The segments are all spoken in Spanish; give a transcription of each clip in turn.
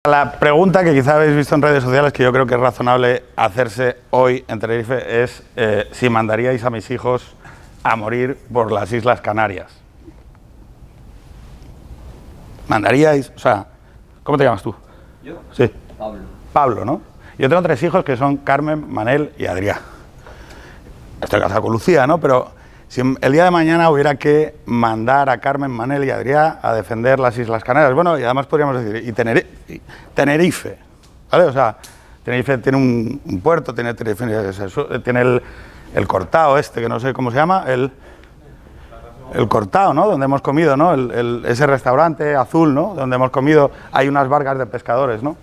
La pregunta que quizá habéis visto en redes sociales, que yo creo que es razonable hacerse hoy en Tenerife, es si mandaríais a mis hijos a morir por las Islas Canarias. ¿Mandaríais? O sea, ¿cómo te llamas tú? ¿Yo? Sí. Pablo. Pablo, ¿no? Yo tengo 3 hijos que son Carmen, Manel y Adrián. Estoy casado con Lucía, ¿no? Pero si el día de mañana hubiera que mandar a Carmen, Manel y Adrián a defender las Islas Canarias, bueno, y además podríamos decir, y Tenerife, ¿vale? O sea, Tenerife tiene un puerto, tiene el Cortao este, que no sé cómo se llama, el Cortao, ¿no? Donde hemos comido, ¿no? Ese restaurante azul, ¿no? Donde hemos comido, hay unas barcas de pescadores, ¿no?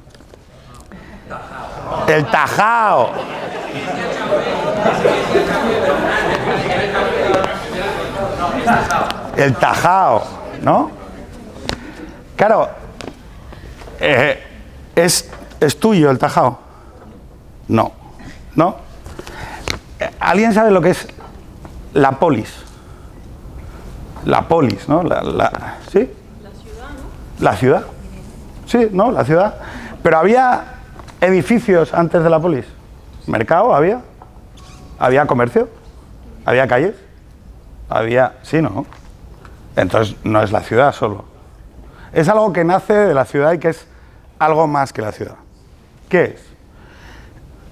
El Tajao. El Tajao, ¿no? Claro, ¿es tuyo el Tajao? No, ¿no? ¿Alguien sabe lo que es la polis? La polis, ¿no? ¿Sí? La ciudad, ¿no? ¿La ciudad? Sí, ¿no? La ciudad. Pero había edificios antes de la polis. ¿Mercado había? ¿Había comercio? ¿Había calles? Había... Sí, ¿no? Entonces no es la ciudad solo. Es algo que nace de la ciudad y que es algo más que la ciudad. ¿Qué es?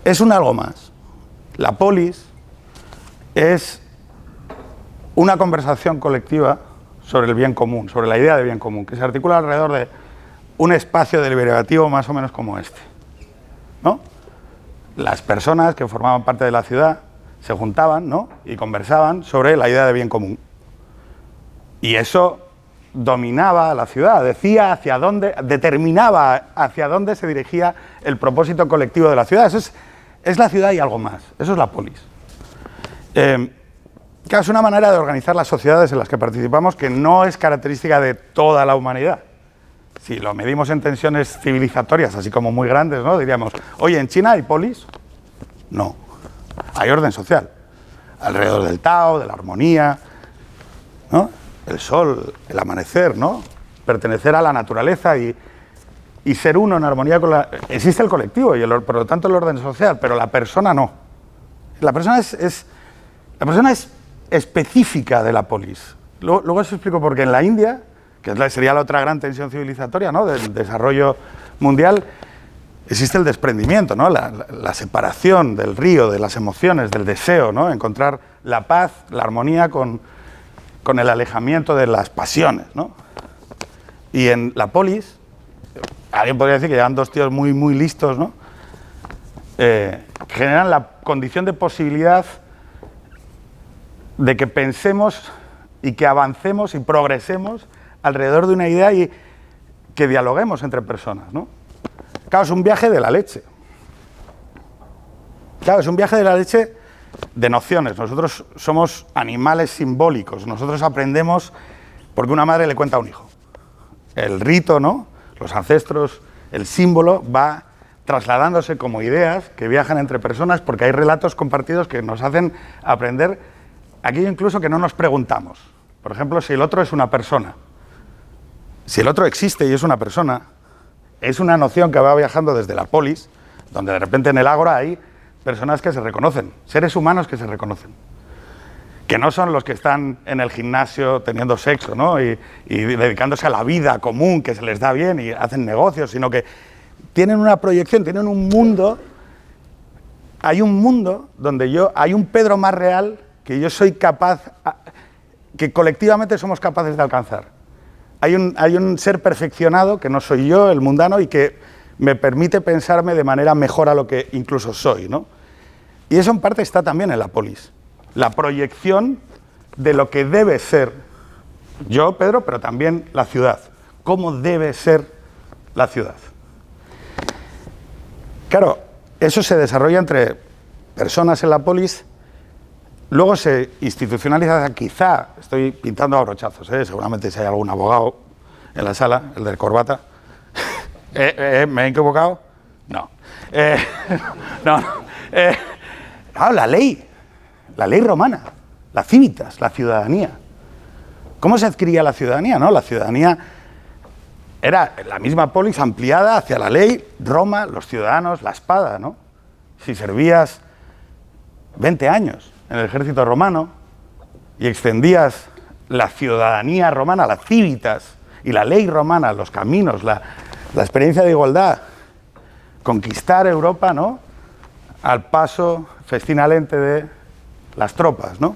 Es un algo más. La polis es una conversación colectiva sobre el bien común, sobre la idea de bien común, que se articula alrededor de un espacio deliberativo más o menos como este, ¿no? Las personas que formaban parte de la ciudad se juntaban, ¿no? Y conversaban sobre la idea de bien común. Y eso dominaba la ciudad, decía hacia dónde, determinaba hacia dónde se dirigía el propósito colectivo de la ciudad. Eso es la ciudad y algo más. Eso es la polis. Claro, es una manera de organizar las sociedades en las que participamos que no es característica de toda la humanidad. Si lo medimos en tensiones civilizatorias, así como muy grandes, ¿no? Diríamos, oye, ¿en China hay polis? No. Hay orden social. Alrededor del Tao, de la armonía, ¿no? El sol, el amanecer, ¿no? Pertenecer a la naturaleza y ser uno en armonía con la... Existe el colectivo y por lo tanto el orden social, pero la persona no. La persona es específica de la polis. Luego os explico por qué en la India, que sería la otra gran tensión civilizatoria, ¿no? Del desarrollo mundial, existe el desprendimiento, ¿no? La separación del río, de las emociones, del deseo, ¿no? Encontrar la paz, la armonía con el alejamiento de las pasiones, ¿no? Y en la polis, alguien podría decir que llegan 2 tíos muy, muy listos, ¿no? Que generan la condición de posibilidad de que pensemos y que avancemos y progresemos alrededor de una idea y que dialoguemos entre personas, ¿no? Claro, es un viaje de la leche. Claro, es un viaje de la leche de nociones. Nosotros somos animales simbólicos. Nosotros aprendemos porque una madre le cuenta a un hijo. El rito, ¿no? Los ancestros, el símbolo va trasladándose como ideas que viajan entre personas porque hay relatos compartidos que nos hacen aprender aquello incluso que no nos preguntamos. Por ejemplo, si el otro es una persona. Si el otro existe y es una persona, es una noción que va viajando desde la polis, donde de repente en el ágora hay personas que se reconocen, seres humanos que se reconocen, que no son los que están en el gimnasio teniendo sexo, ¿no? y dedicándose a la vida común, que se les da bien y hacen negocios, sino que tienen una proyección, tienen un mundo. Hay un mundo donde hay un Pedro más real que yo soy capaz, que colectivamente somos capaces de alcanzar. Hay un ser perfeccionado, que no soy yo, el mundano, y que me permite pensarme de manera mejor a lo que incluso soy, ¿no? Y eso en parte está también en la polis. La proyección de lo que debe ser yo, Pedro, pero también la ciudad. ¿Cómo debe ser la ciudad? Claro, eso se desarrolla entre personas en la polis. Luego se institucionaliza, quizá, estoy pintando a brochazos, seguramente si hay algún abogado en la sala, el de corbata. ¿Me he equivocado? No. No. La ley romana, la civitas, la ciudadanía. ¿Cómo se adquiría la ciudadanía? ¿No? La ciudadanía era la misma polis ampliada hacia la ley, Roma, los ciudadanos, la espada, ¿no? Si servías 20 años en el ejército romano y extendías la ciudadanía romana, las civitas y la ley romana, los caminos, la experiencia de igualdad, conquistar Europa, ¿no? Al paso festinalente de las tropas, ¿no?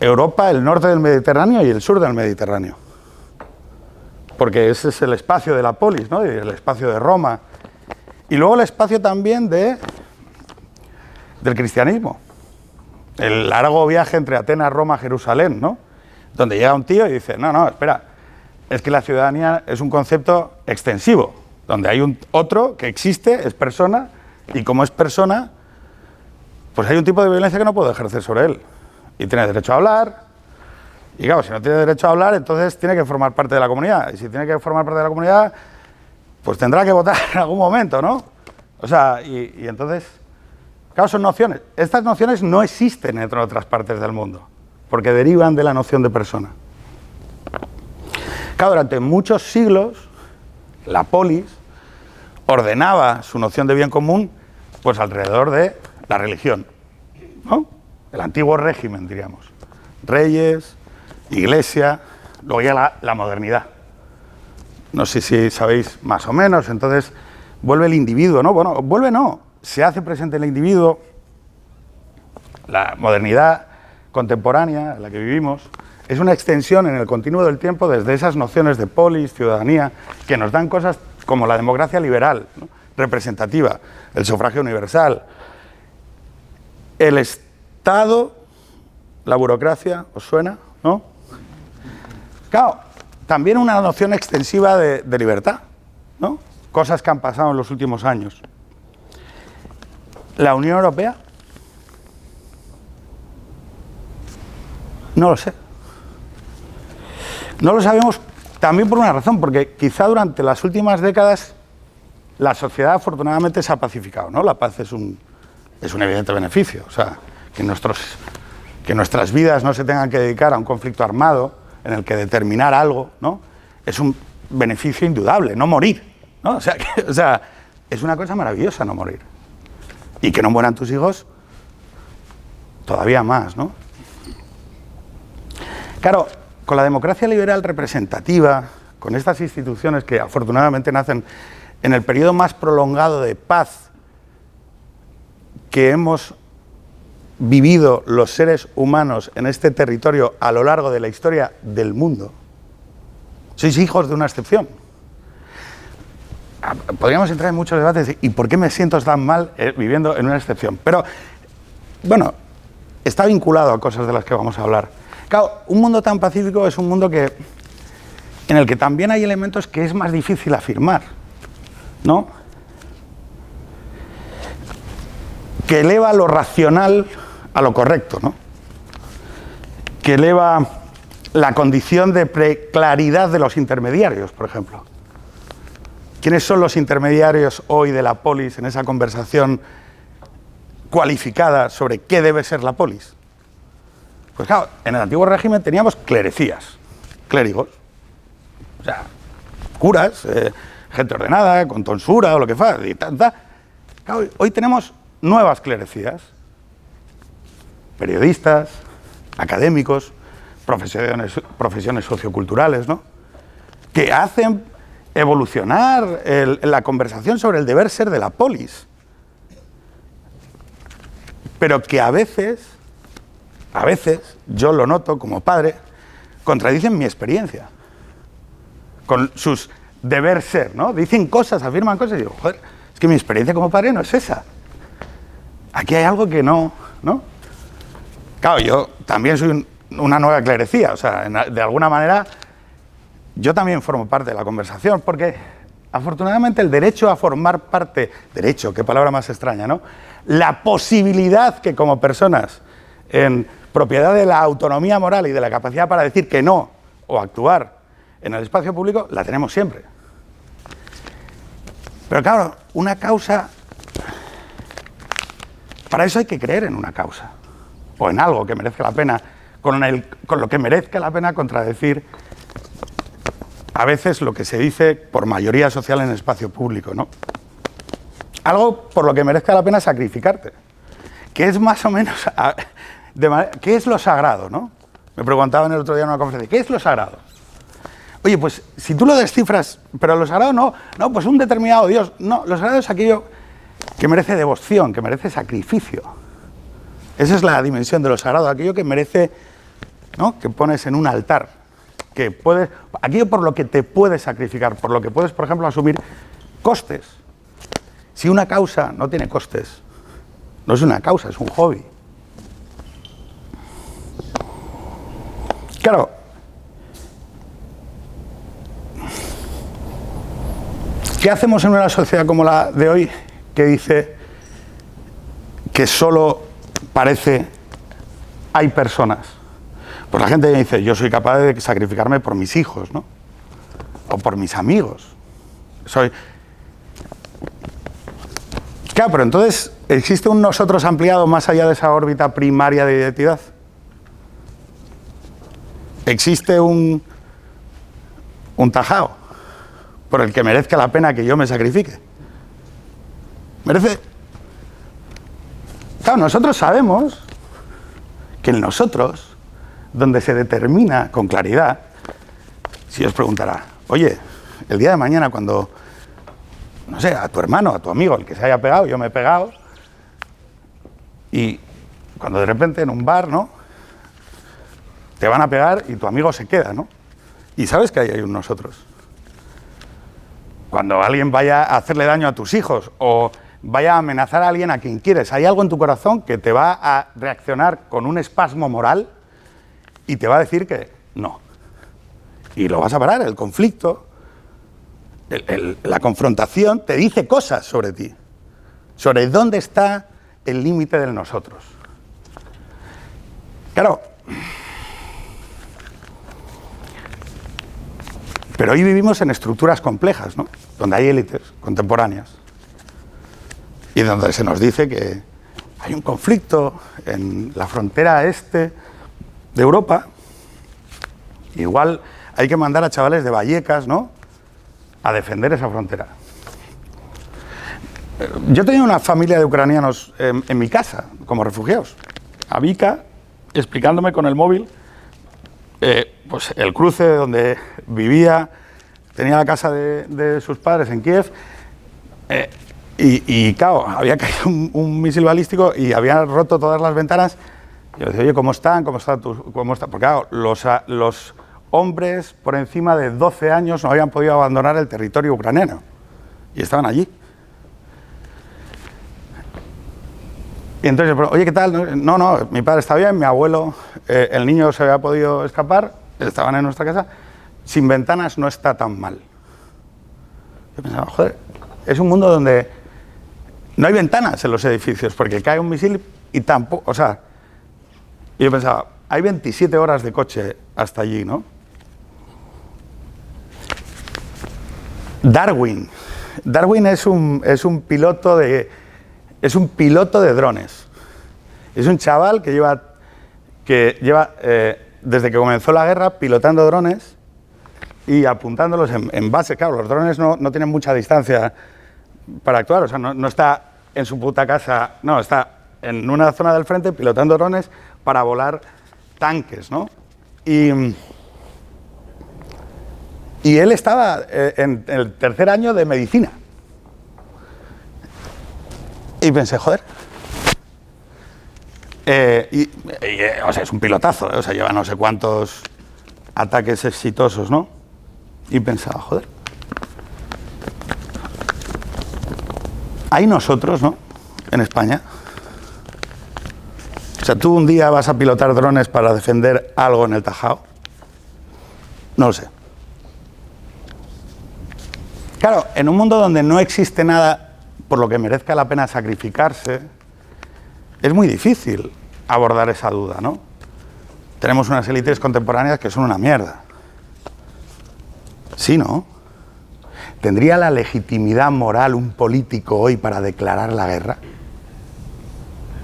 Europa, el norte del Mediterráneo y el sur del Mediterráneo. Porque ese es el espacio de la polis, ¿no? Y el espacio de Roma. Y luego el espacio también del cristianismo. El largo viaje entre Atenas, Roma, Jerusalén, ¿no? Donde llega un tío y dice, no, espera, es que la ciudadanía es un concepto extensivo, donde hay otro que existe, es persona, y como es persona, pues hay un tipo de violencia que no puedo ejercer sobre él. Y tiene derecho a hablar, y claro, si no tiene derecho a hablar, entonces tiene que formar parte de la comunidad. Y si tiene que formar parte de la comunidad, pues tendrá que votar en algún momento, ¿no? O sea, y entonces, claro, son nociones. Estas nociones no existen en otras partes del mundo, porque derivan de la noción de persona. Claro, durante muchos siglos, la polis ordenaba su noción de bien común pues alrededor de la religión, ¿no? El antiguo régimen, diríamos. Reyes, iglesia, luego ya la modernidad. No sé si sabéis más o menos, entonces vuelve el individuo, ¿no? Bueno, vuelve no, se hace presente el individuo, la modernidad contemporánea en la que vivimos, es una extensión en el continuo del tiempo desde esas nociones de polis, ciudadanía, que nos dan cosas como la democracia liberal, ¿no? Representativa, el sufragio universal, el Estado, la burocracia, ¿os suena? ¿No? Claro, también una noción extensiva de libertad, ¿no? Cosas que han pasado en los últimos años. ¿La Unión Europea? No lo sé. No lo sabemos también por una razón, porque quizá durante las últimas décadas la sociedad afortunadamente se ha pacificado, ¿no? La paz es un evidente beneficio, o sea, que nuestras vidas no se tengan que dedicar a un conflicto armado en el que determinar algo, ¿no? Es un beneficio indudable, no morir, ¿no? O sea, es una cosa maravillosa no morir. Y que no mueran tus hijos, todavía más, ¿no? Claro, con la democracia liberal representativa, con estas instituciones que afortunadamente nacen en el periodo más prolongado de paz que hemos vivido los seres humanos en este territorio a lo largo de la historia del mundo, sois hijos de una excepción. Podríamos entrar en muchos debates y ¿por qué me siento tan mal viviendo en una excepción? Pero, bueno, está vinculado a cosas de las que vamos a hablar. Claro, un mundo tan pacífico es un mundo en el que también hay elementos que es más difícil afirmar, ¿no? Que eleva lo racional a lo correcto, ¿no? Que eleva la condición de preclaridad de los intermediarios, por ejemplo. ¿Quiénes son los intermediarios hoy de la polis en esa conversación cualificada sobre qué debe ser la polis? Pues claro, en el antiguo régimen teníamos clerecías, clérigos, o sea, curas, gente ordenada, con tonsura o lo que fuera, y tal. Claro, hoy tenemos nuevas clerecías, periodistas, académicos, profesiones socioculturales, ¿no? Que hacen evolucionar la conversación sobre el deber ser de la polis, pero que a veces, yo lo noto como padre, contradicen mi experiencia con sus deber ser, ¿no? Dicen cosas, afirman cosas y digo, joder, es que mi experiencia como padre no es esa. Aquí hay algo que no, ¿no? Claro, yo también soy una nueva clerecía, o sea, de alguna manera yo también formo parte de la conversación, porque afortunadamente el derecho a formar parte, derecho, qué palabra más extraña, ¿no? La posibilidad que como personas en propiedad de la autonomía moral y de la capacidad para decir que no o actuar en el espacio público, la tenemos siempre. Pero claro, una causa, para eso hay que creer en una causa, o en algo que merezca la pena, con lo que merezca la pena contradecir a veces lo que se dice por mayoría social en el espacio público, ¿no? Algo por lo que merezca la pena sacrificarte, que es más o menos, ¿qué es lo sagrado, no? Me preguntaban el otro día en una conferencia, ¿qué es lo sagrado? Oye, pues si tú lo descifras, pero lo sagrado no, pues un determinado Dios, no, lo sagrado es aquello que merece devoción, que merece sacrificio. Esa es la dimensión de lo sagrado, aquello que merece, ¿no?, que pones en un altar, que puedes, aquello por lo que te puedes sacrificar, por lo que puedes, por ejemplo, asumir costes. Si una causa no tiene costes, no es una causa, es un hobby. Claro, ¿qué hacemos en una sociedad como la de hoy que dice que solo parece hay personas? Pues la gente dice, yo soy capaz de sacrificarme por mis hijos, ¿no? O por mis amigos. Claro, pero entonces, ¿existe un nosotros ampliado más allá de esa órbita primaria de identidad? ¿Existe un tajao por el que merezca la pena que yo me sacrifique? ¿Merece? Claro, nosotros sabemos que en nosotros, donde se determina con claridad, si os preguntará, oye, el día de mañana cuando, no sé, a tu hermano, a tu amigo, el que se haya pegado, yo me he pegado, y cuando de repente en un bar, ¿no?, te van a pegar y tu amigo se queda, ¿no? Y sabes que ahí hay un nosotros. Cuando alguien vaya a hacerle daño a tus hijos o vaya a amenazar a alguien a quien quieres, hay algo en tu corazón que te va a reaccionar con un espasmo moral y te va a decir que no. Y lo vas a parar, el conflicto, la confrontación te dice cosas sobre ti, sobre dónde está el límite del nosotros. Claro, pero hoy vivimos en estructuras complejas, ¿no?, donde hay élites contemporáneas y donde se nos dice que hay un conflicto en la frontera este de Europa. Igual hay que mandar a chavales de Vallecas, ¿no?, a defender esa frontera. Yo tenía una familia de ucranianos en mi casa, como refugiados. A Vika, explicándome con el móvil, pues el cruce donde vivía, tenía la casa de sus padres en Kiev, y claro, había caído un misil balístico y había roto todas las ventanas. Yo decía, oye, ¿cómo están? ¿Cómo está? Porque claro, los hombres por encima de 12 años no habían podido abandonar el territorio ucraniano y estaban allí. Y entonces, oye, ¿qué tal? No, mi padre está bien, mi abuelo, el niño se había podido escapar, estaban en nuestra casa, sin ventanas no está tan mal. Yo pensaba, joder, es un mundo donde no hay ventanas en los edificios, porque cae un misil y tampoco, o sea, y yo pensaba, hay 27 horas de coche hasta allí, ¿no? Darwin es un piloto de drones. Es un chaval que lleva desde que comenzó la guerra pilotando drones y apuntándolos en base. Claro, los drones no tienen mucha distancia para actuar, o sea, no está en su puta casa, no, está en una zona del frente pilotando drones para volar tanques, ¿no? Y él estaba en el tercer año de medicina. Y pensé, joder. O sea, es un pilotazo, o sea, lleva no sé cuántos ataques exitosos, ¿no? Y pensaba, joder. Hay nosotros, ¿no?, en España. O sea, tú un día vas a pilotar drones para defender algo en el Tajao. No lo sé. Claro, en un mundo donde no existe nada por lo que merezca la pena sacrificarse, es muy difícil abordar esa duda, ¿no? Tenemos unas élites contemporáneas que son una mierda. Sí, ¿no? ¿Tendría la legitimidad moral un político hoy para declarar la guerra?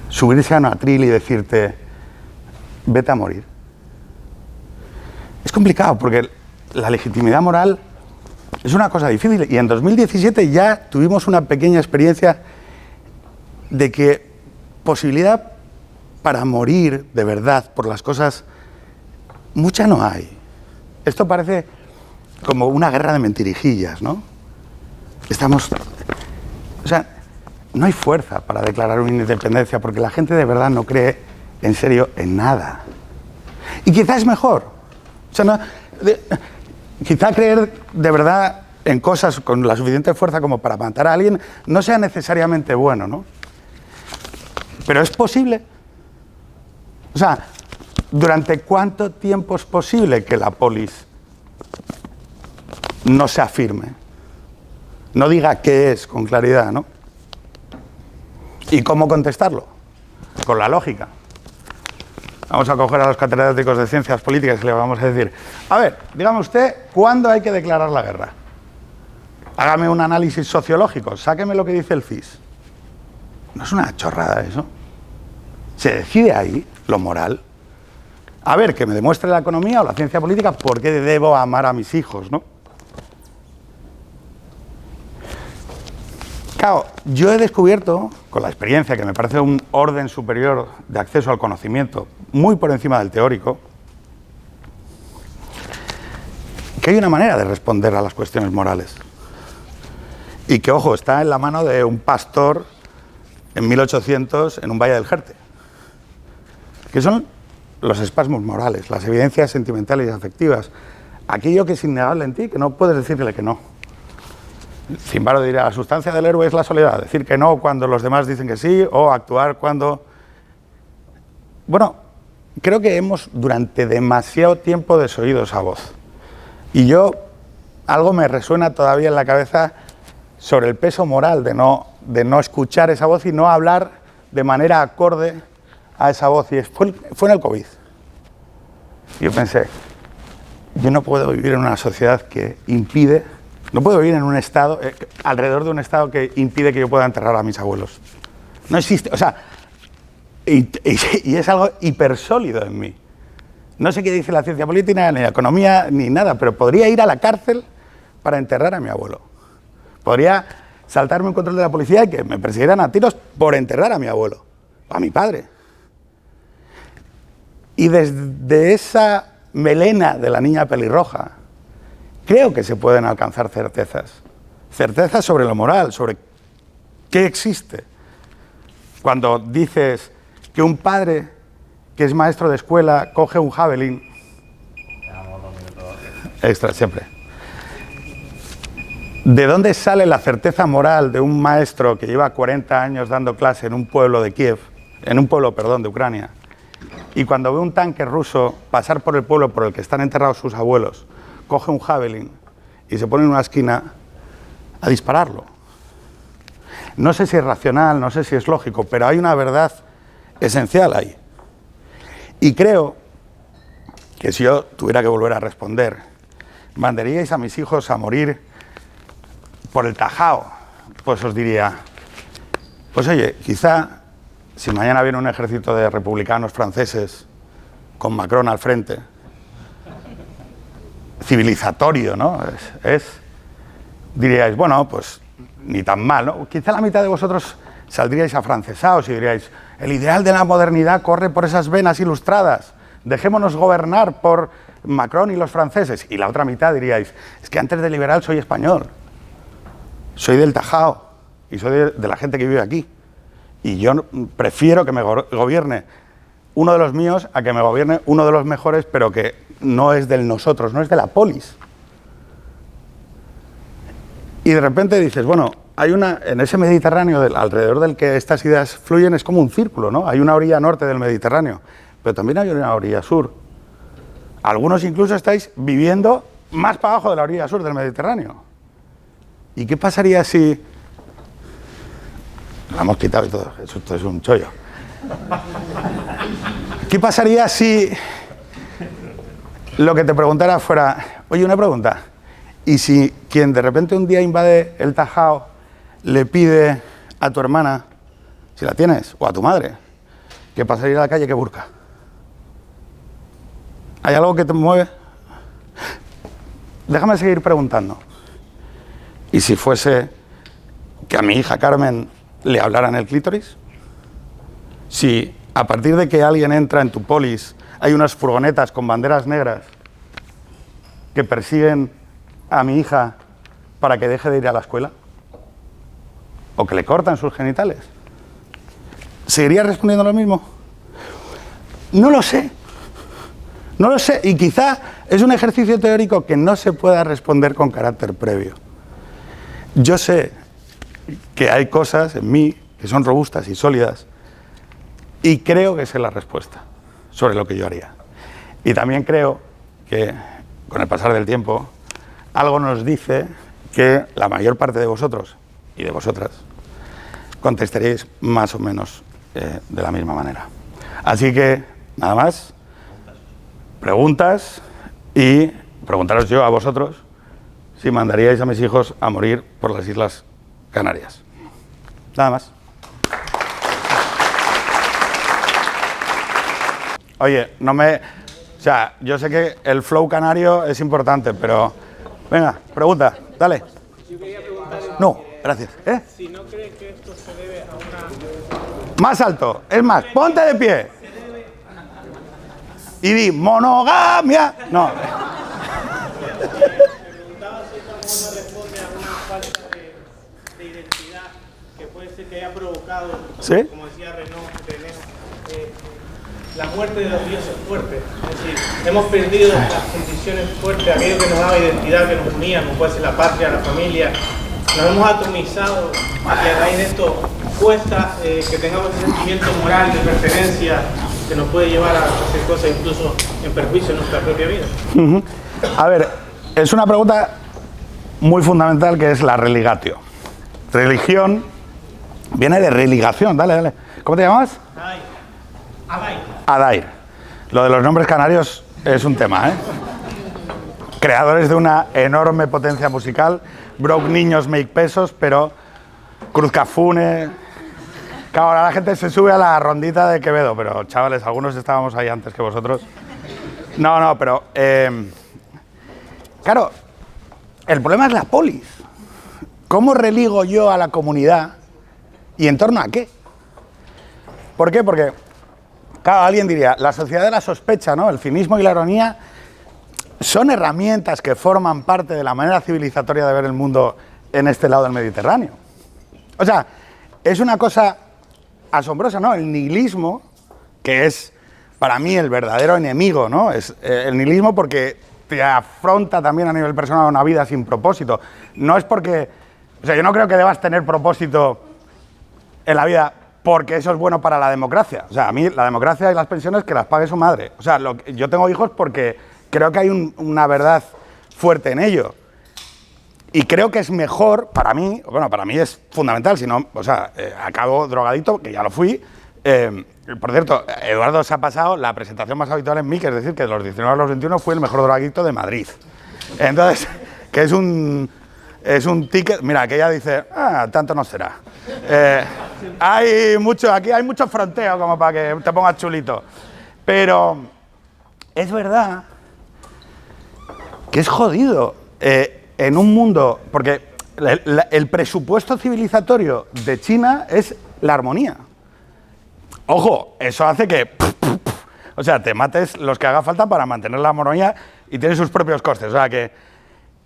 Subirse a un atril y decirte, vete a morir. Es complicado porque la legitimidad moral es una cosa difícil. Y en 2017 ya tuvimos una pequeña experiencia de que posibilidad para morir de verdad por las cosas, mucha no hay. Esto parece como una guerra de mentirijillas, ¿no? O sea, no hay fuerza para declarar una independencia porque la gente de verdad no cree en serio en nada. Y quizá es mejor. O sea, quizá creer de verdad en cosas con la suficiente fuerza como para matar a alguien no sea necesariamente bueno, ¿no? Pero es posible. O sea, ¿durante cuánto tiempo es posible que la polis no se afirme? No diga qué es con claridad, ¿no? ¿Y cómo contestarlo? Con la lógica. Vamos a coger a los catedráticos de ciencias políticas y le vamos a decir, a ver, dígame usted, ¿cuándo hay que declarar la guerra? Hágame un análisis sociológico, sáqueme lo que dice el CIS. No es una chorrada eso. Se decide ahí lo moral. A ver, que me demuestre la economía o la ciencia política por qué debo amar a mis hijos, ¿no? Claro, yo he descubierto, con la experiencia, que me parece un orden superior de acceso al conocimiento, muy por encima del teórico, que hay una manera de responder a las cuestiones morales. Y que, ojo, está en la mano de un pastor en 1800 en un valle del Jerte, que son los espasmos morales, las evidencias sentimentales y afectivas, aquello que es innegable en ti, que no puedes decirle que no. Cimbaro diría, la sustancia del héroe es la soledad, decir que no cuando los demás dicen que sí, o actuar cuando... Bueno, creo que hemos durante demasiado tiempo desoído esa voz. Y algo me resuena todavía en la cabeza sobre el peso moral de no escuchar esa voz y no hablar de manera acorde a esa voz. Y fue en el COVID. Y yo pensé, yo no puedo vivir en una sociedad que impide... No puedo vivir en un estado, alrededor de un estado que impide que yo pueda enterrar a mis abuelos. No existe, o sea, y es algo hipersólido en mí. No sé qué dice la ciencia política, ni la economía, ni nada, pero podría ir a la cárcel para enterrar a mi abuelo. Podría saltarme un control de la policía y que me persiguieran a tiros por enterrar a mi abuelo, a mi padre. Y desde esa melena de la niña pelirroja, creo que se pueden alcanzar certezas. Certezas sobre lo moral, sobre qué existe. Cuando dices que un padre que es maestro de escuela coge un javelín... Extra, siempre. ¿De dónde sale la certeza moral de un maestro que lleva 40 años dando clase en un pueblo de Kiev, de Ucrania, y cuando ve un tanque ruso pasar por el pueblo por el que están enterrados sus abuelos, coge un javelín y se pone en una esquina a dispararlo? No sé si es racional, no sé si es lógico, pero hay una verdad esencial ahí. Y creo que si yo tuviera que volver a responder, ¿mandaríais a mis hijos a morir por el Tajao? Pues os diría, pues oye, quizá si mañana viene un ejército de republicanos franceses con Macron al frente, civilizatorio, ¿no? Diríais, bueno, pues ni tan mal, ¿no? Quizá la mitad de vosotros saldríais afrancesados y diríais, el ideal de la modernidad corre por esas venas ilustradas, dejémonos gobernar por Macron y los franceses. Y la otra mitad diríais, es que antes de liberal soy español, soy del Tajao y soy de la gente que vive aquí. Y yo prefiero que me gobierne uno de los míos a que me gobierne uno de los mejores, pero que no es del nosotros, no es de la polis. Y de repente dices, bueno, hay en ese Mediterráneo alrededor del que estas ideas fluyen, es como un círculo, ¿no? Hay una orilla norte del Mediterráneo, pero también hay una orilla sur. Algunos incluso estáis viviendo más para abajo de la orilla sur del Mediterráneo. ¿Y qué pasaría si... La hemos quitado y todo, esto es un chollo. ¿Qué pasaría si lo que te preguntara fuera, oye, una pregunta, y si quien de repente un día invade el Tajao le pide a tu hermana, si la tienes, o a tu madre, que para salir a la calle que burka? ¿Hay algo que te mueve? déjame seguir preguntando. ¿Y si fuese que a mi hija Carmen le hablaran el clítoris? Si a partir de que alguien entra en tu polis hay unas furgonetas con banderas negras que persiguen a mi hija para que deje de ir a la escuela, o que le cortan sus genitales, ¿seguiría respondiendo lo mismo? No lo sé. No lo sé, y quizá es un ejercicio teórico que no se pueda responder con carácter previo. Yo sé que hay cosas en mí que son robustas y sólidas, y creo que sé la respuesta sobre lo que yo haría. Y también creo que, con el pasar del tiempo, algo nos dice que la mayor parte de vosotros y de vosotras contestaréis más o menos de la misma manera. Así que, nada más, preguntas, y preguntaros yo a vosotros si mandaríais a mis hijos a morir por las Islas Canarias. Nada más. Oye, o sea, yo sé que el flow canario es importante, pero venga, pregunta, dale. Yo quería preguntar... No, gracias. Si no crees que esto se debe a una... Más alto, es más, ponte de pie. Y di, monogamia. No. Me preguntaba si esto no responde a una falta de identidad que puede ser que haya provocado, ¿Sí? como decía René, la muerte de los dioses fuertes. Es decir, hemos perdido las condiciones fuertes, aquello que nos daba identidad, que nos unía, como puede ser la patria, la familia. Nos hemos atomizado y a raíz de esto cuesta que tengamos ese sentimiento moral de pertenencia que nos puede llevar a hacer cosas incluso en perjuicio de nuestra propia vida. A ver, es una pregunta muy fundamental, que es la religatio. Religión viene de religación, dale. ¿Cómo te llamas? Adair. Lo de los nombres canarios es un tema, ¿eh? Creadores de una enorme potencia musical. Broke niños make pesos, pero Cruzcafune. Claro, ahora la gente se sube a la rondita de Quevedo, pero chavales, algunos estábamos ahí antes que vosotros. No, pero... claro, el problema es la polis. ¿Cómo religo yo a la comunidad y en torno a qué? ¿Por qué? Porque, claro, alguien diría, la sociedad de la sospecha, ¿no? El cinismo y la ironía son herramientas que forman parte de la manera civilizatoria de ver el mundo en este lado del Mediterráneo. O sea, es una cosa asombrosa, ¿no? El nihilismo, que es para mí el verdadero enemigo, ¿no? Es el nihilismo porque te afronta también a nivel personal una vida sin propósito. No es porque... O sea, yo no creo que debas tener propósito en la vida porque eso es bueno para la democracia. O sea, a mí la democracia y las pensiones que las pague su madre. O sea, yo tengo hijos porque creo que hay una verdad fuerte en ello. Y creo que es mejor, para mí es fundamental, si no, o sea, acabo drogadito, que ya lo fui. Por cierto, Eduardo se ha pasado la presentación más habitual en mí, que es decir, que de los 19 a los 21 fui el mejor drogadicto de Madrid. Entonces, que es un ticket, mira, que ella dice, tanto no será. Aquí hay mucho fronteo como para que te pongas chulito. Pero es verdad que es jodido en un mundo, porque el presupuesto civilizatorio de China es la armonía. Ojo, eso hace que, o sea, te mates los que haga falta para mantener la armonía y tiene sus propios costes. O sea que,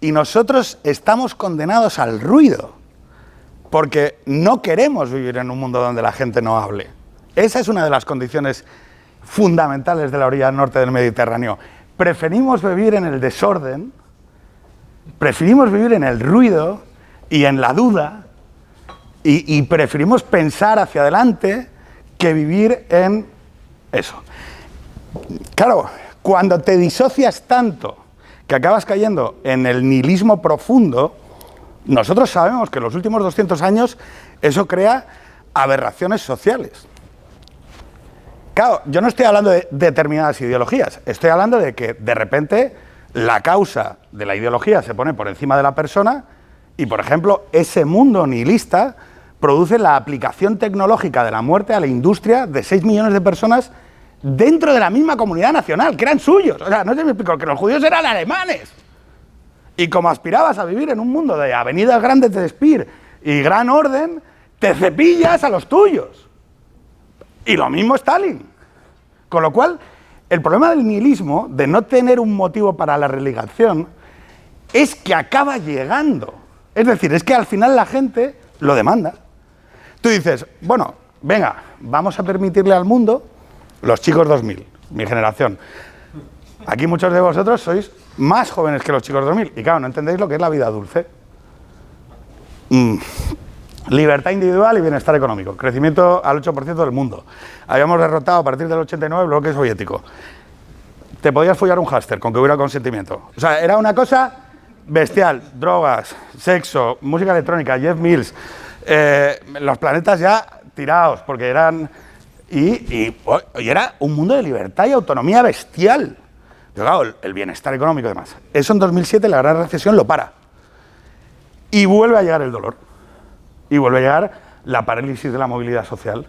y nosotros estamos condenados al ruido, porque no queremos vivir en un mundo donde la gente no hable. Esa es una de las condiciones fundamentales de la orilla norte del Mediterráneo. Preferimos vivir en el desorden, preferimos vivir en el ruido y en la duda, y preferimos pensar hacia adelante que vivir en eso. Claro, cuando te disocias tanto que acabas cayendo en el nihilismo profundo, nosotros sabemos que en los últimos 200 años eso crea aberraciones sociales. Claro, yo no estoy hablando de determinadas ideologías, estoy hablando de que de repente la causa de la ideología se pone por encima de la persona y, por ejemplo, ese mundo nihilista produce la aplicación tecnológica de la muerte a la industria de 6 millones de personas dentro de la misma comunidad nacional, que eran suyos. O sea, no sé si me explico, que los judíos eran alemanes. Y como aspirabas a vivir en un mundo de avenidas grandes de Speer y gran orden, te cepillas a los tuyos. Y lo mismo Stalin. Con lo cual, el problema del nihilismo, de no tener un motivo para la relegación, es que acaba llegando. Es decir, es que al final la gente lo demanda. Tú dices, bueno, venga, vamos a permitirle al mundo, los chicos 2000, mi generación. Aquí muchos de vosotros sois más jóvenes que los chicos 2000 y claro, no entendéis lo que es la vida dulce. Libertad individual y bienestar económico, crecimiento al 8% del mundo. Habíamos derrotado a partir del 89 el bloque soviético. Te podías follar un hámster con que hubiera consentimiento. O sea, era una cosa bestial. Drogas, sexo, música electrónica, Jeff Mills, los planetas ya tirados, porque eran... Y era un mundo de libertad y autonomía bestial. Pero claro, el bienestar económico y demás. Eso en 2007, la gran recesión, lo para. Y vuelve a llegar el dolor. Y vuelve a llegar la parálisis de la movilidad social.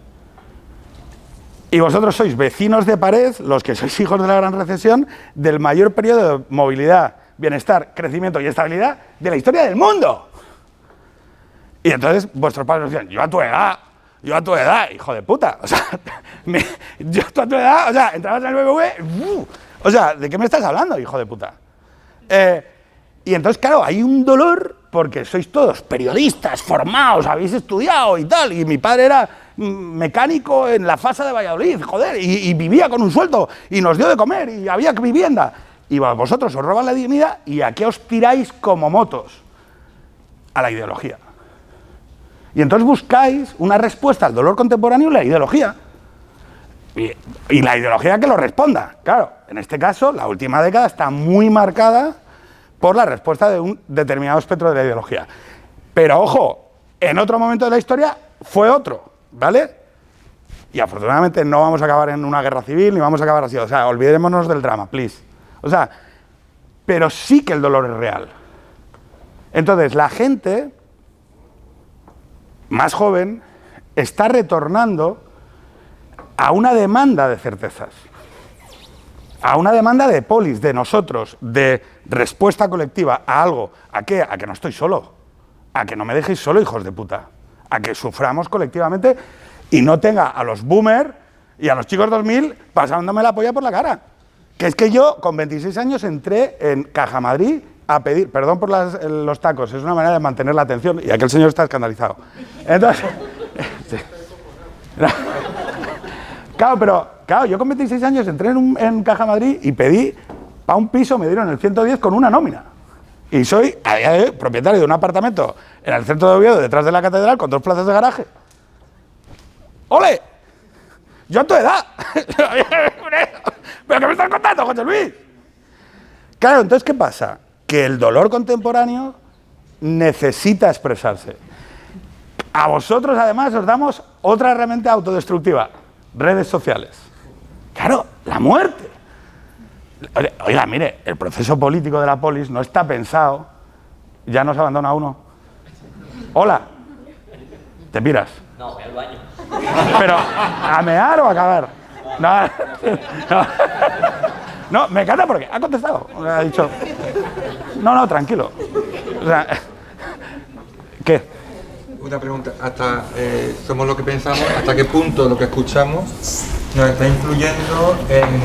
Y vosotros sois vecinos de pared, los que sois hijos de la gran recesión, del mayor periodo de movilidad, bienestar, crecimiento y estabilidad de la historia del mundo. Y entonces vuestros padres os decían, yo a tu edad, hijo de puta. O sea, yo a tu edad, o sea, entrabas en el BBV, o sea, ¿de qué me estás hablando, hijo de puta? Y entonces, claro, hay un dolor porque sois todos periodistas, formados, habéis estudiado y tal, y mi padre era mecánico en la FASA de Valladolid, joder, y vivía con un sueldo, y nos dio de comer, y había vivienda. Y vosotros os roban la dignidad, y ¿a qué os tiráis como motos? A la ideología. Y entonces buscáis una respuesta al dolor contemporáneo en la ideología. Y la ideología que lo responda. Claro, en este caso, la última década está muy marcada por la respuesta de un determinado espectro de la ideología. Pero, ojo, en otro momento de la historia fue otro, ¿vale? Y afortunadamente no vamos a acabar en una guerra civil, ni vamos a acabar así. O sea, olvidémonos del drama, please. O sea, pero sí que el dolor es real. Entonces, la gente más joven está retornando a una demanda de certezas, a una demanda de polis, de nosotros, de respuesta colectiva a algo. ¿A qué? A que no estoy solo, a que no me dejéis solo, hijos de puta, a que suframos colectivamente y no tenga a los boomers y a los chicos 2000 pasándome la polla por la cara. Que es que yo, con 26 años, entré en Caja Madrid a pedir, perdón por los tacos, es una manera de mantener la atención, y aquel señor está escandalizado. Entonces, sí. Claro, yo con 26 años entré en Caja Madrid y pedí, para un piso me dieron el 110 con una nómina. Y soy, a día de hoy, propietario de un apartamento en el centro de Oviedo, detrás de la catedral, con 2 plazas de garaje. ¡Ole! ¡Yo a tu edad! ¿Pero qué me estás contando, José Luis? Claro, entonces, ¿qué pasa? Que el dolor contemporáneo necesita expresarse. A vosotros, además, os damos otra herramienta autodestructiva, redes sociales. Claro, la muerte. Oiga, mire, el proceso político de la polis no está pensado, ya nos abandona uno. Hola, ¿te piras? No, voy al baño. Pero, ¿a mear o a cagar? No, me encanta porque ha contestado. Ha dicho, no, tranquilo. O sea, ¿qué? Una pregunta, somos lo que pensamos, ¿hasta qué punto lo que escuchamos nos está influyendo en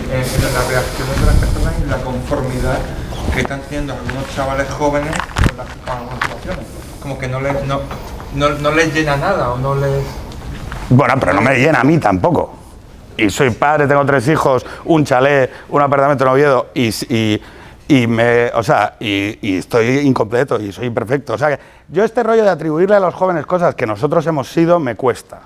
las reacciones de las personas y la conformidad que están teniendo algunos chavales jóvenes con algunas situaciones? Como que no les llena nada o no les... Bueno, pero no me llena a mí tampoco. Y soy padre, tengo 3 hijos, un chalet, un apartamento en Oviedo y estoy incompleto y soy imperfecto. O sea, que yo este rollo de atribuirle a los jóvenes cosas que nosotros hemos sido me cuesta,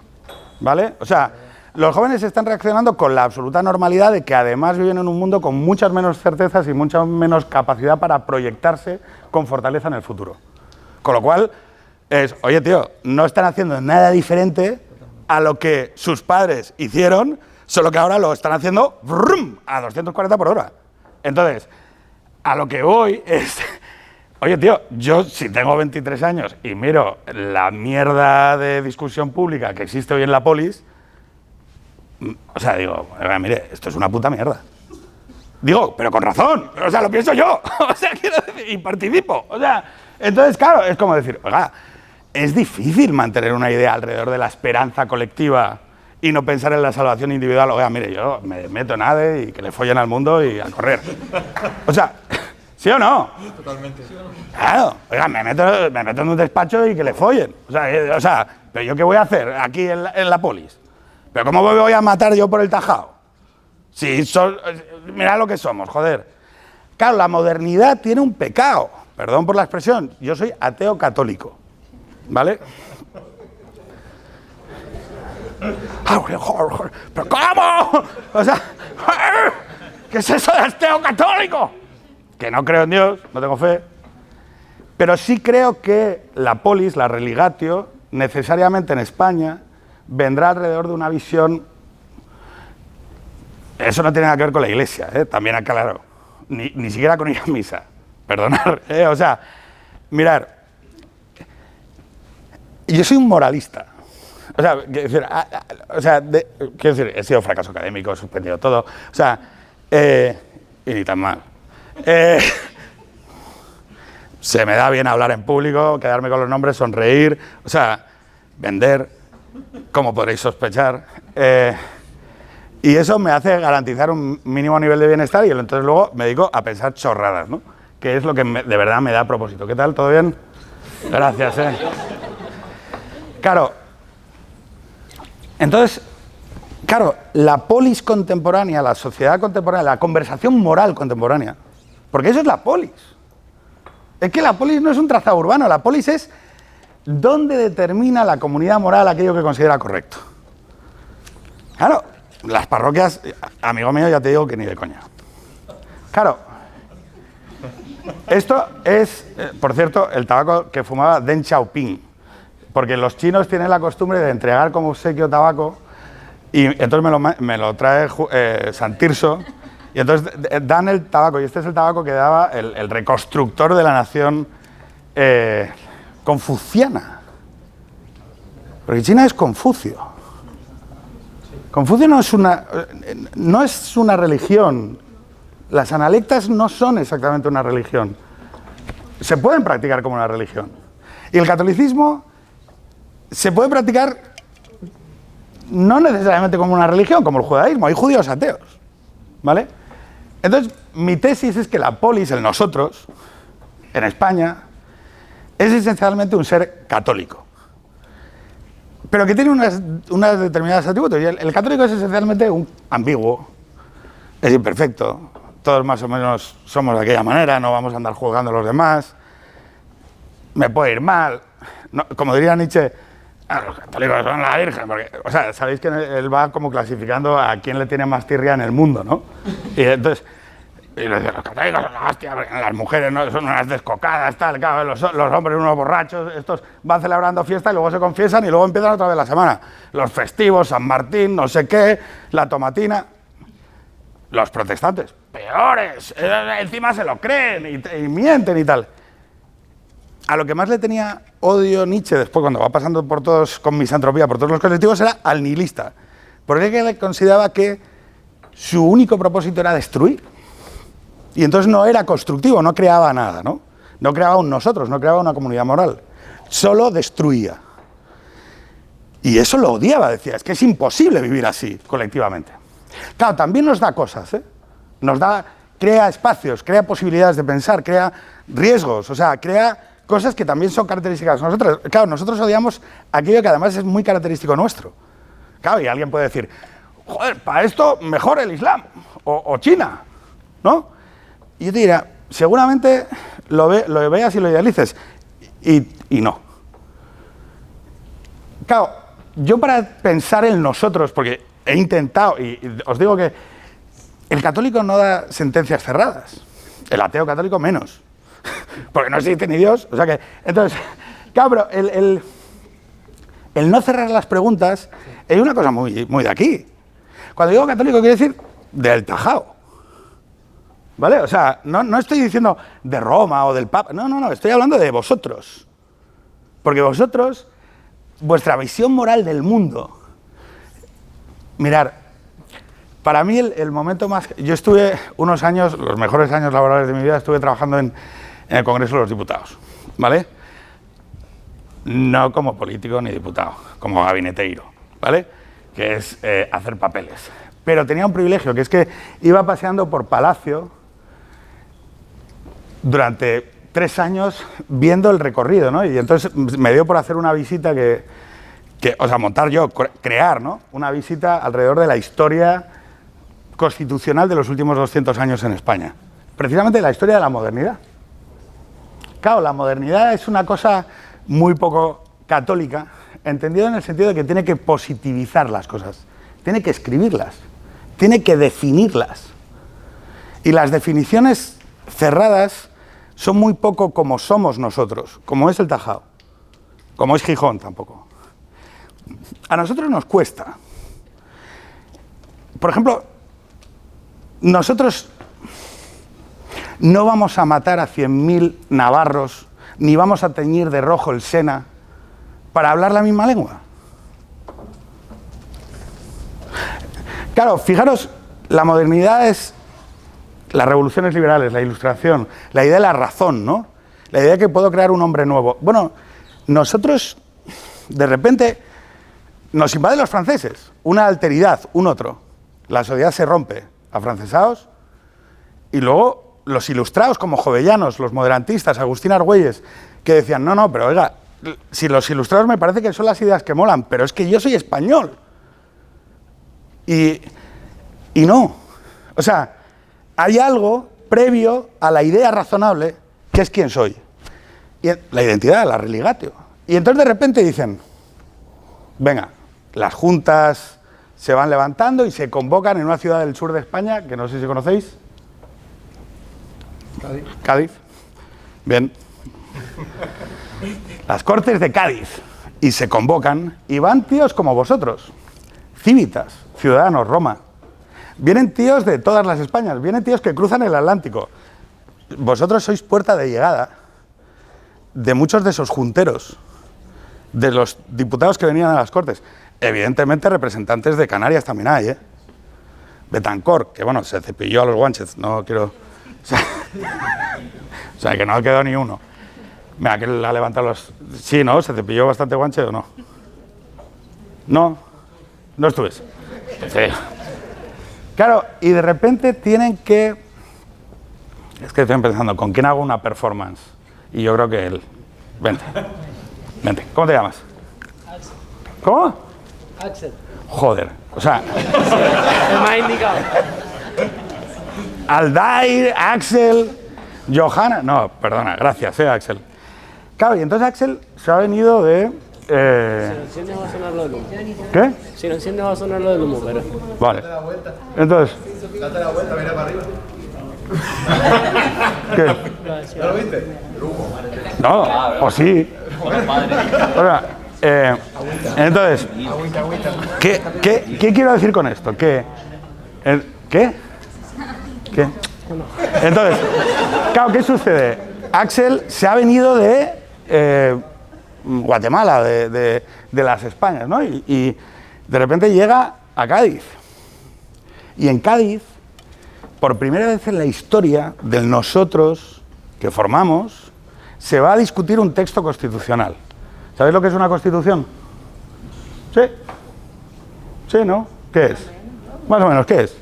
¿vale? O sea, los jóvenes están reaccionando con la absoluta normalidad de que además viven en un mundo con muchas menos certezas y mucha menos capacidad para proyectarse con fortaleza en el futuro. Con lo cual, oye tío, no están haciendo nada diferente a lo que sus padres hicieron, solo que ahora lo están haciendo brum, a 240 por hora. Entonces, a lo que voy es... Oye, tío, yo si tengo 23 años y miro la mierda de discusión pública que existe hoy en la polis, o sea, digo, mire, esto es una puta mierda. Digo, pero con razón, o sea, lo pienso yo, o sea, quiero decir, y participo, o sea, entonces, claro, es como decir, oiga, es difícil mantener una idea alrededor de la esperanza colectiva y no pensar en la salvación individual. Oiga, mire, yo me meto en ADE y que le follen al mundo y a correr. O sea, ¿sí o no? Totalmente. Claro, oiga, me meto en un despacho y que le follen. O sea, ¿pero yo qué voy a hacer aquí en la polis? ¿Pero cómo me voy a matar yo por el tajao? Si mirad lo que somos, joder. Claro, la modernidad tiene un pecado. Perdón por la expresión, yo soy ateo católico. ¿Vale? ¿Pero cómo? O sea, ¿qué es eso de ateo católico? Que no creo en Dios, no tengo fe. Pero sí creo que la polis, la religatio, necesariamente en España, vendrá alrededor de una visión. Eso no tiene nada que ver con la iglesia, también aclaro. Ni siquiera con ir a misa. Perdonar, o sea, mirar. Yo soy un moralista. O sea, quiero decir, he sido fracaso académico, he suspendido todo. O sea, y ni tan mal. Se me da bien hablar en público, quedarme con los nombres, sonreír, o sea, vender, como podréis sospechar. Y eso me hace garantizar un mínimo nivel de bienestar y entonces luego me dedico a pensar chorradas, ¿no? Que es lo que de verdad me da propósito. ¿Qué tal? ¿Todo bien? Gracias, Claro. Entonces, claro, la polis contemporánea, la sociedad contemporánea, la conversación moral contemporánea, porque eso es la polis. Es que la polis no es un trazado urbano, la polis es dónde determina la comunidad moral aquello que considera correcto. Claro, las parroquias, amigo mío, ya te digo que ni de coña. Claro, esto es, por cierto, el tabaco que fumaba Deng Xiaoping, porque los chinos tienen la costumbre de entregar como obsequio tabaco y entonces me lo trae San Tirso y entonces dan el tabaco y este es el tabaco que daba el reconstructor de la nación confuciana. Porque China es Confucio. Confucio no es una religión. Las analectas no son exactamente una religión. Se pueden practicar como una religión. Y el catolicismo se puede practicar no necesariamente como una religión, como el judaísmo. Hay judíos ateos, ¿vale? Entonces, mi tesis es que la polis, el nosotros, en España, es esencialmente un ser católico. Pero que tiene unas determinadas atributos. Y el católico es esencialmente un ambiguo, es imperfecto. Todos más o menos somos de aquella manera, no vamos a andar juzgando a los demás. Me puede ir mal. No, como diría Nietzsche, los católicos son la Virgen. Porque, o sea, sabéis que él va como clasificando a quién le tiene más tirria en el mundo, ¿no? Y entonces, los católicos son la hostia, las mujeres no son unas descocadas, tal, claro, los hombres unos borrachos, estos van celebrando fiesta y luego se confiesan y luego empiezan otra vez la semana. Los festivos, San Martín, no sé qué, la tomatina. Los protestantes, peores, encima se lo creen y mienten y tal. A lo que más le tenía odio Nietzsche después, cuando va pasando por todos, con misantropía, por todos los colectivos, era al nihilista. Porque él consideraba que su único propósito era destruir. Y entonces no era constructivo, no creaba nada, ¿no? No creaba un nosotros, no creaba una comunidad moral. Solo destruía. Y eso lo odiaba, decía, es que es imposible vivir así, colectivamente. Claro, también nos da cosas, crea espacios, crea posibilidades de pensar, crea riesgos, o sea, crea cosas que también son características de nosotros. Claro, nosotros odiamos aquello que además es muy característico nuestro. Claro, y alguien puede decir, joder, para esto mejor el Islam, o China, ¿no? Y yo te diría, seguramente lo veas y lo idealices, y no. Claro, yo para pensar en nosotros, porque he intentado, y os digo que el católico no da sentencias cerradas, el ateo católico menos, porque no existe ni Dios, o sea que, entonces, claro, pero el no cerrar las preguntas es una cosa muy, muy de aquí. Cuando digo católico quiere decir del tajao, ¿vale? O sea, no estoy diciendo de Roma o del Papa, no, estoy hablando de vosotros, porque vosotros, vuestra visión moral del mundo. Mirar, Para mí el momento más... Yo estuve unos años, los mejores años laborales de mi vida, estuve trabajando en el Congreso de los Diputados, ¿vale? No como político ni diputado, como gabineteiro, ¿vale? Que es hacer papeles. Pero tenía un privilegio, que es que iba paseando por Palacio durante 3 años viendo el recorrido, ¿no? Y entonces me dio por hacer una visita o sea, montar yo, crear, ¿no? Una visita alrededor de la historia constitucional de los últimos 200 años en España. Precisamente la historia de la modernidad. Claro, la modernidad es una cosa muy poco católica, entendido en el sentido de que tiene que positivizar las cosas, tiene que escribirlas, tiene que definirlas. Y las definiciones cerradas son muy poco como somos nosotros, como es el Tajao, como es Gijón tampoco. A nosotros nos cuesta. Por ejemplo, nosotros no vamos a matar a 100.000 navarros, ni vamos a teñir de rojo el Sena para hablar la misma lengua. Claro, fijaros, la modernidad es las revoluciones liberales, la ilustración, la idea de la razón, ¿no? La idea de que puedo crear un hombre nuevo. Bueno, nosotros, de repente, nos invaden los franceses, una alteridad, un otro. La sociedad se rompe, afrancesados, y luego los ilustrados como Jovellanos, los moderantistas, Agustín Argüelles, que decían, no, pero oiga, si los ilustrados me parece que son las ideas que molan, pero es que yo soy español. Y no. O sea, hay algo previo a la idea razonable que es quién soy. Y la identidad, la religatio. Y entonces de repente dicen, venga, las juntas se van levantando y se convocan en una ciudad del sur de España, que no sé si conocéis. Cádiz. Bien. Las Cortes de Cádiz. Y se convocan y van tíos como vosotros. Cívitas, Ciudadanos, Roma. Vienen tíos de todas las Españas, vienen tíos que cruzan el Atlántico. Vosotros sois puerta de llegada de muchos de esos junteros, de los diputados que venían a las Cortes. Evidentemente representantes de Canarias también hay, ¿eh? Betancor, que bueno, se cepilló a los guanches, no quiero... O sea, que no quedó ni uno. Mira, que la ha levantado los... Sí, ¿no? ¿Se cepilló bastante guanche o no? No, no estuves. Sí. Claro, y de repente tienen que... Es que estoy pensando, ¿con quién hago una performance? Y yo creo que él... Vente. ¿Cómo te llamas? Axel. ¿Cómo? Axel. Joder, o sea... El más indicado. Aldair, Axel, Johanna... No, perdona, gracias, Axel. Claro, y entonces Axel se ha venido de... Si lo enciendes va a sonar lo del humo. ¿Qué? Si lo enciendes va a sonar lo del humo, pero... Vale. Entonces... Date la vuelta, mira para arriba. ¿Qué? ¿Ya lo viste? No, o sí. Ahora, entonces, ¿qué quiero decir con esto? ¿Qué? Entonces, claro, ¿qué sucede? Axel se ha venido de Guatemala, de las Españas, ¿no? Y de repente llega a Cádiz. Y en Cádiz, por primera vez en la historia del nosotros que formamos, se va a discutir un texto constitucional. ¿Sabéis lo que es una constitución? ¿Sí? ¿Sí, no? ¿Qué es? Más o menos, ¿qué es?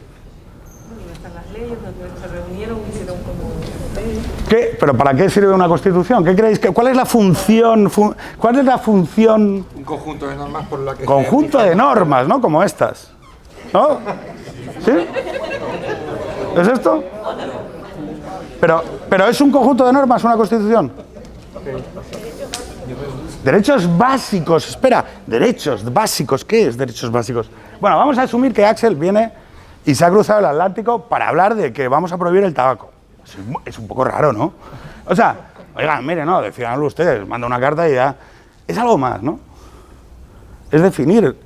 Están las leyes, donde se reunieron y hicieron como leyes. ¿Qué? ¿Pero para qué sirve una constitución? ¿Qué creéis? ¿Cuál es la función? ¿Cuál es la función? Un conjunto de normas por la que... Conjunto de normas, ¿no? Como estas. ¿No? ¿Sí? ¿Es esto? Pero ¿es un conjunto de normas una constitución? Derechos básicos, espera, derechos básicos, ¿qué es derechos básicos? Bueno, vamos a asumir que Axel viene y se ha cruzado el Atlántico para hablar de que vamos a prohibir el tabaco. Es un poco raro, ¿no? O sea, oigan, mire, no, decídanlo ustedes, manda una carta y ya... Es algo más, ¿no? Es definir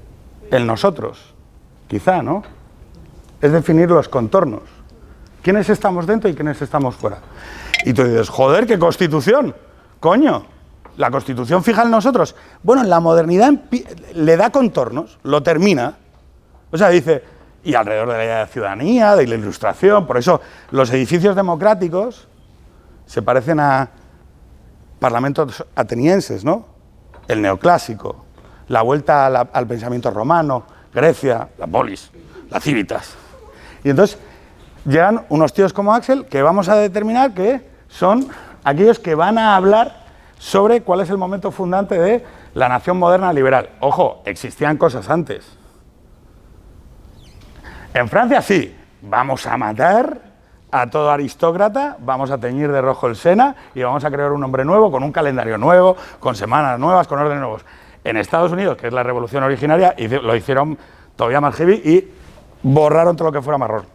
el nosotros, quizá, ¿no? Es definir los contornos. ¿Quiénes estamos dentro y quiénes estamos fuera? Y tú dices, joder, ¿qué constitución? Coño, la constitución fija en nosotros. Bueno, en la modernidad le da contornos, lo termina. O sea, dice, y alrededor de la idea de ciudadanía, de la ilustración. Por eso los edificios democráticos se parecen a parlamentos atenienses, ¿no? El neoclásico, la vuelta al pensamiento romano, Grecia, la polis, la civitas. Y entonces llegan unos tíos como Axel que vamos a determinar que son aquellos que van a hablar sobre cuál es el momento fundante de la nación moderna liberal. Ojo, existían cosas antes. En Francia sí, vamos a matar a todo aristócrata, vamos a teñir de rojo el Sena y vamos a crear un hombre nuevo, con un calendario nuevo, con semanas nuevas, con órdenes nuevos. En Estados Unidos, que es la revolución originaria, lo hicieron todavía más heavy y borraron todo lo que fuera marrón.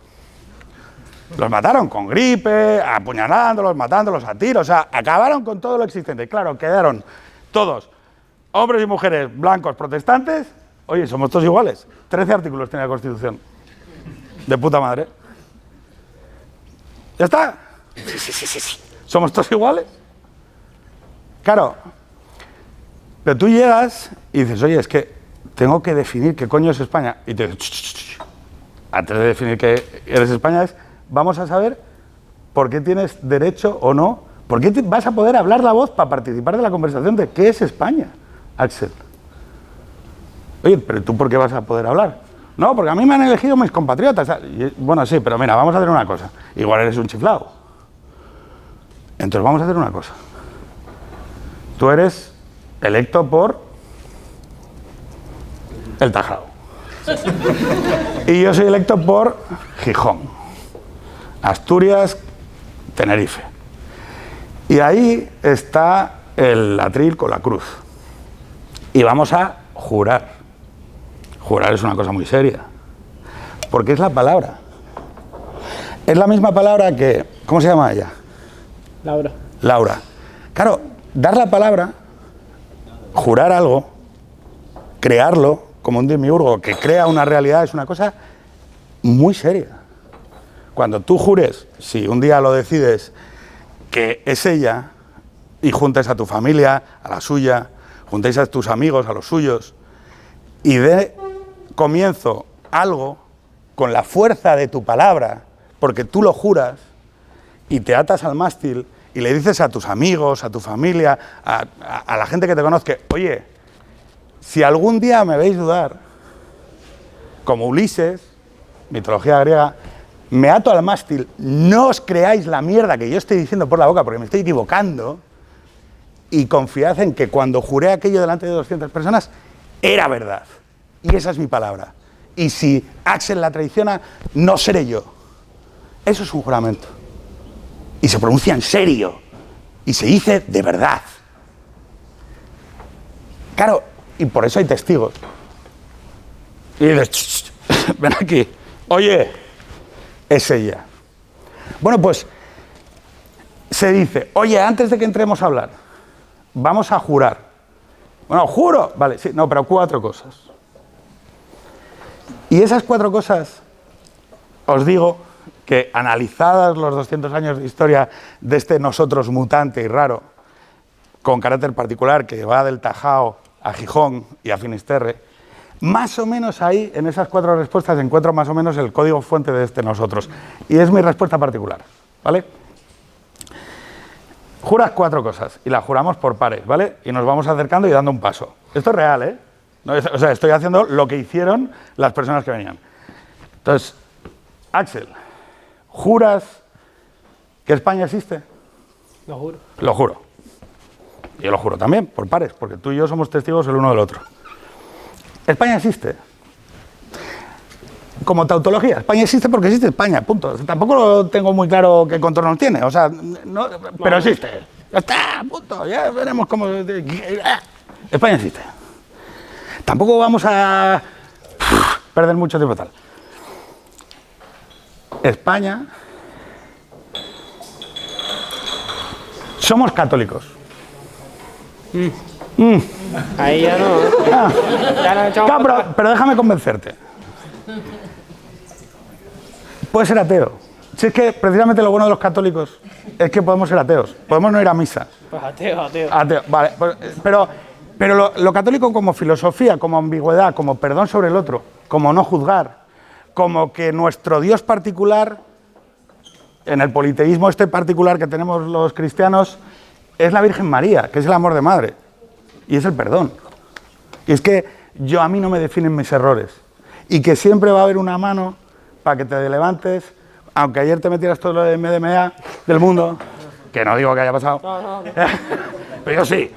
Los mataron con gripe, apuñalándolos, matándolos a tiros, o sea, acabaron con todo lo existente. Claro, quedaron todos, hombres y mujeres blancos protestantes. Oye, somos todos iguales. 13 artículos tiene la Constitución. De puta madre. ¿Ya está? Sí. ¿Somos todos iguales? Claro. Pero tú llegas y dices, oye, es que tengo que definir qué coño es España. Y te dices, antes de definir qué eres España es, vamos a saber por qué tienes derecho o no, por qué vas a poder hablar la voz para participar de la conversación de qué es España, Axel. Oye, pero ¿tú por qué vas a poder hablar? No, porque a mí me han elegido mis compatriotas. Bueno, sí, pero mira, vamos a hacer una cosa. Igual eres un chiflado. Entonces vamos a hacer una cosa. Tú eres electo por el Tajao. Y yo soy electo por Gijón, Asturias, Tenerife. Y ahí está el atril con la cruz. Y vamos a jurar. Jurar es una cosa muy seria. Porque es la palabra. Es la misma palabra que... ¿Cómo se llama ella? Laura. Laura. Claro, dar la palabra, jurar algo, crearlo, como un demiurgo que crea una realidad, es una cosa muy seria. Cuando tú jures, si un día lo decides, que es ella, y juntes a tu familia, a la suya, juntéis a tus amigos, a los suyos, y dé comienzo algo con la fuerza de tu palabra, porque tú lo juras, y te atas al mástil, y le dices a tus amigos, a tu familia, a la gente que te conozca, oye, si algún día me veis dudar, como Ulises, mitología griega, me ato al mástil, no os creáis la mierda que yo estoy diciendo por la boca porque me estoy equivocando, y confiad en que cuando juré aquello delante de 200 personas, era verdad. Y esa es mi palabra. Y si Axel la traiciona, no seré yo. Eso es un juramento. Y se pronuncia en serio. Y se dice de verdad. Claro, y por eso hay testigos. Y dices, ven aquí. Oye, es ella. Bueno, pues se dice, oye, antes de que entremos a hablar, vamos a jurar. Bueno, juro. Vale, sí, no, pero 4 cosas. Y esas 4 cosas, os digo que analizadas los 200 años de historia de este nosotros mutante y raro, con carácter particular que va del Tajao a Gijón y a Finisterre, más o menos ahí, en esas 4 respuestas, encuentro más o menos el código fuente de este nosotros. Y es mi respuesta particular, ¿vale? Juras 4 cosas y las juramos por pares, ¿vale? Y nos vamos acercando y dando un paso. Esto es real, ¿eh? No, o sea, estoy haciendo lo que hicieron las personas que venían. Entonces, Axel, ¿juras que España existe? Lo juro. Lo juro. Yo lo juro también, por pares, porque tú y yo somos testigos el uno del otro. España existe. Como tautología, España existe porque existe España, punto. Tampoco lo tengo muy claro qué contorno tiene, o sea, no, pero existe. Ya está, punto, ya veremos cómo... España existe. Tampoco vamos a perder mucho tiempo tal. España... Somos católicos. Ahí ya no. Ya no echamos Claro, pero déjame convencerte. Puedes ser ateo. Si es que precisamente lo bueno de los católicos es que podemos ser ateos. Podemos no ir a misa. Pues ateo. Ateo, vale. Pero lo católico como filosofía, como ambigüedad, como perdón sobre el otro, como no juzgar, como que nuestro Dios particular, en el politeísmo este particular que tenemos los cristianos, es la Virgen María, que es el amor de madre, y es el perdón. Y es que a mí no me definen mis errores, y que siempre va a haber una mano para que te levantes, aunque ayer te metieras todo lo de MDMA del mundo, que no digo que haya pasado, pero yo sí,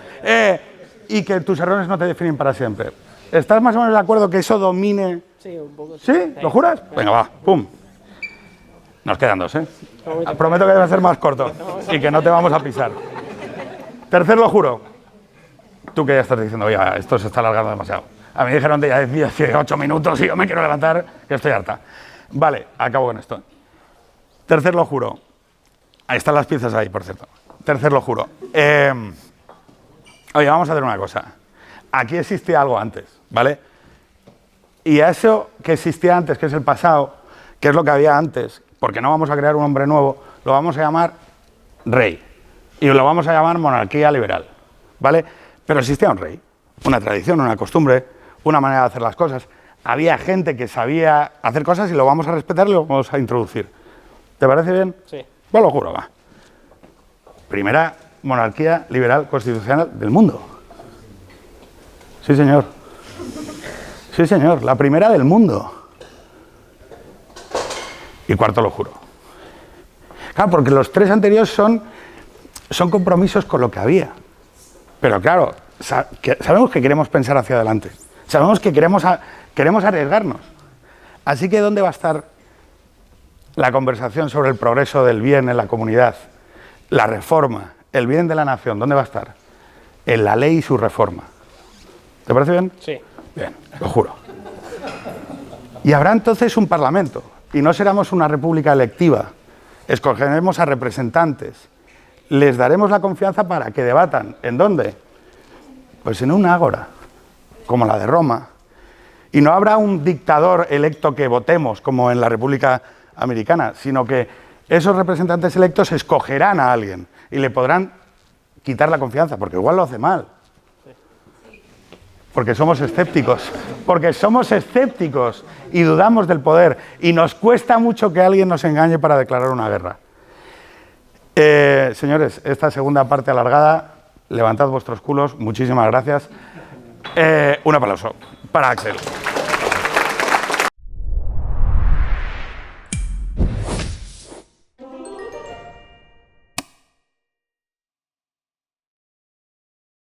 y que tus errores no te definen para siempre. ¿Estás más o menos de acuerdo que eso domine? Sí, un poco. ¿Sí? ¿Lo juras? Venga, va, pum. Nos quedan 2, ¿eh? Prometo que va a ser más corto y que no te vamos a pisar. Tercer lo juro. Tú que ya estás diciendo, oye, esto se está alargando demasiado. A mí me dijeron de ya 18 minutos y yo me quiero levantar, que estoy harta. Vale, acabo con esto. Tercer lo juro. Ahí están las piezas ahí, por cierto. Tercer lo juro. Oye, vamos a hacer una cosa. Aquí existía algo antes, ¿vale? Y a eso que existía antes, que es el pasado, que es lo que había antes, porque no vamos a crear un hombre nuevo, lo vamos a llamar rey. Y lo vamos a llamar monarquía liberal, ¿vale? Pero existía un rey, una tradición, una costumbre, una manera de hacer las cosas. Había gente que sabía hacer cosas y lo vamos a respetar y lo vamos a introducir. ¿Te parece bien? Sí. Pues lo juro, va. Primera monarquía liberal constitucional del mundo. Sí, señor. Sí, señor. La primera del mundo. Y cuarto, lo juro. Claro, porque los 3 anteriores son compromisos con lo que había. Pero claro, sabemos que queremos pensar hacia adelante. Sabemos que queremos arriesgarnos. Así que, ¿dónde va a estar la conversación sobre el progreso del bien en la comunidad? La reforma, el bien de la nación, ¿dónde va a estar? En la ley y su reforma. ¿Te parece bien? Sí. Bien, lo juro. Y habrá entonces un parlamento, y no seremos una república electiva. Escogeremos a representantes. Les daremos la confianza para que debatan. ¿En dónde? Pues en un ágora, como la de Roma. Y no habrá un dictador electo que votemos, como en la República Americana, sino que esos representantes electos escogerán a alguien y le podrán quitar la confianza, porque igual lo hace mal. Porque somos escépticos. Porque somos escépticos y dudamos del poder. Y nos cuesta mucho que alguien nos engañe para declarar una guerra. Señores, esta segunda parte alargada, levantad vuestros culos. Muchísimas gracias. Un aplauso para Axel.